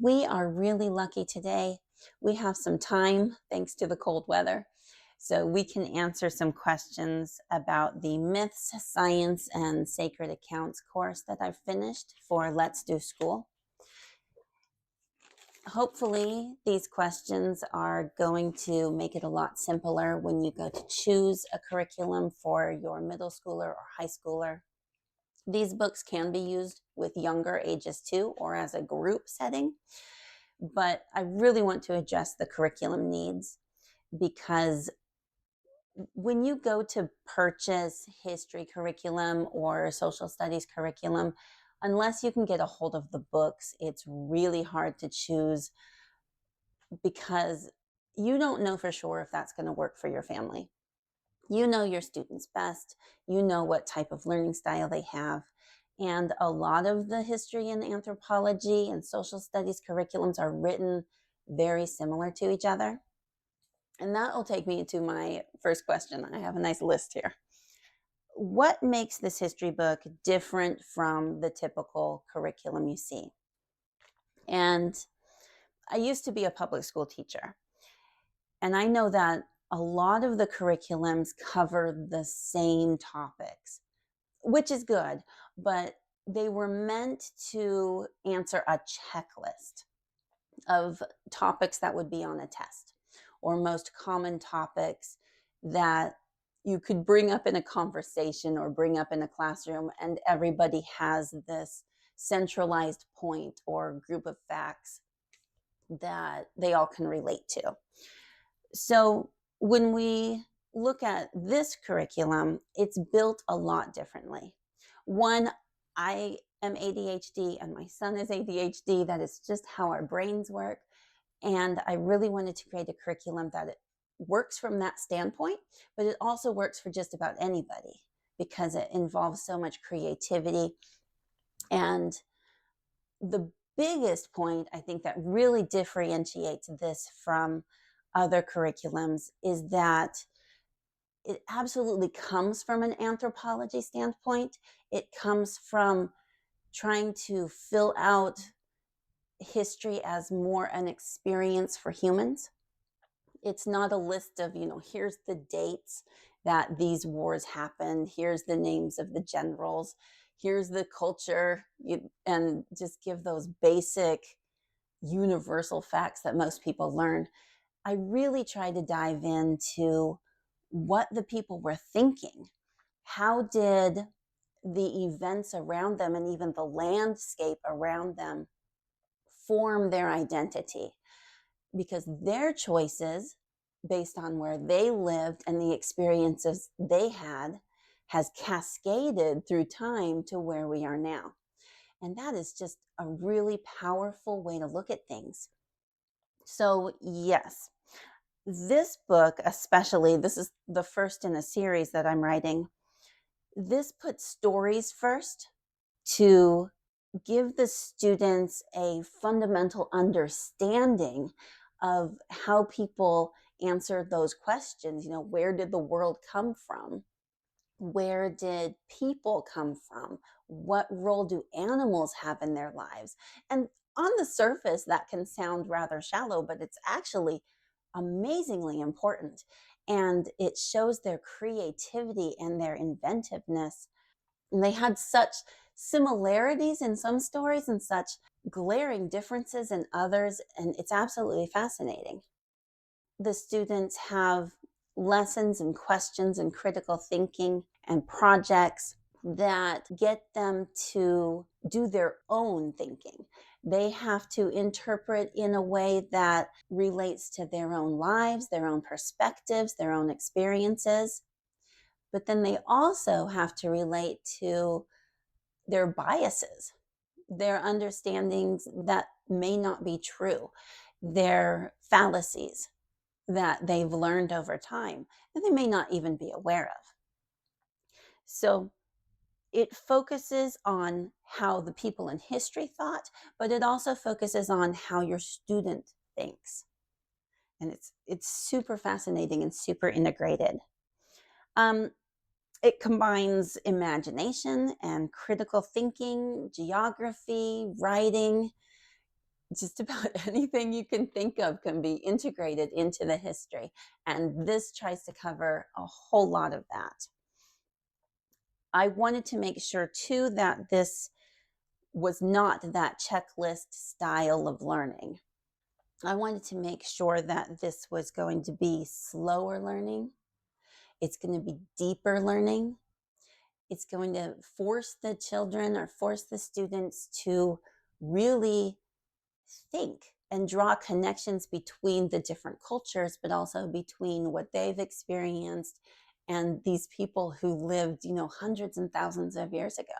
We are really lucky today. We have some time thanks to the cold weather. So we can answer some questions about the myths, science, and sacred accounts course that I've finished for Let's Do School. Hopefully, these questions are going to make it a lot simpler when you go to choose a curriculum for your middle schooler or high schooler. These books can be used with younger ages too, or as a group setting. But I really want to address the curriculum needs because when you go to purchase history curriculum or social studies curriculum, unless you can get a hold of the books, it's really hard to choose because you don't know for sure if that's going to work for your family. You know your students best, you know what type of learning style they have. And a lot of the history and anthropology and social studies curriculums are written very similar to each other. And that will take me to my first question. I have a nice list here. What makes this history book different from the typical curriculum you see? And I used to be a public school teacher, and I know that a lot of the curriculums cover the same topics, which is good, but they were meant to answer a checklist of topics that would be on a test, or most common topics that you could bring up in a conversation or bring up in a classroom, and everybody has this centralized point or group of facts that they all can relate to. So when we look at this curriculum, it's built a lot differently. One, I am ADHD and my son is ADHD. That is just how our brains work. And I really wanted to create a curriculum that it works from that standpoint, but it also works for just about anybody because it involves so much creativity. And the biggest point I think that really differentiates this from other curriculums is that it absolutely comes from an anthropology standpoint. It comes from trying to fill out history as more an experience for humans. It's not a list of, here's the dates that these wars happened, here's the names of the generals, here's the culture, and just give those basic universal facts that most people learn. I really try to dive into what the people were thinking. How did the events around them and even the landscape around them form their identity? Because their choices, based on where they lived and the experiences they had, has cascaded through time to where we are now. And that is just a really powerful way to look at things. So, yes, this book, especially, this is the first in a series that I'm writing. This puts stories first to give the students a fundamental understanding of how people answered those questions. Where did the world come from? Where did people come from? What role do animals have in their lives? And on the surface, that can sound rather shallow, but it's actually amazingly important. And it shows their creativity and their inventiveness. And they had such similarities in some stories and such glaring differences in others. And it's absolutely fascinating. The students have lessons and questions and critical thinking and projects that get them to do their own thinking. They have to interpret in a way that relates to their own lives, their own perspectives, their own experiences. But then they also have to relate to their biases, their understandings that may not be true, their fallacies that they've learned over time that they may not even be aware of. So it focuses on how the people in history thought, but it also focuses on how your student thinks. And it's super fascinating and super integrated. Um, it combines imagination and critical thinking, geography, writing, Just about anything you can think of can be integrated into the history. And this tries to cover a whole lot of that. I wanted to make sure, too, that this was not that checklist style of learning. I wanted to make sure that this was going to be slower learning. It's going to be deeper learning. It's going to force the children or force the students to really think and draw connections between the different cultures, but also between what they've experienced and these people who lived, hundreds and thousands of years ago.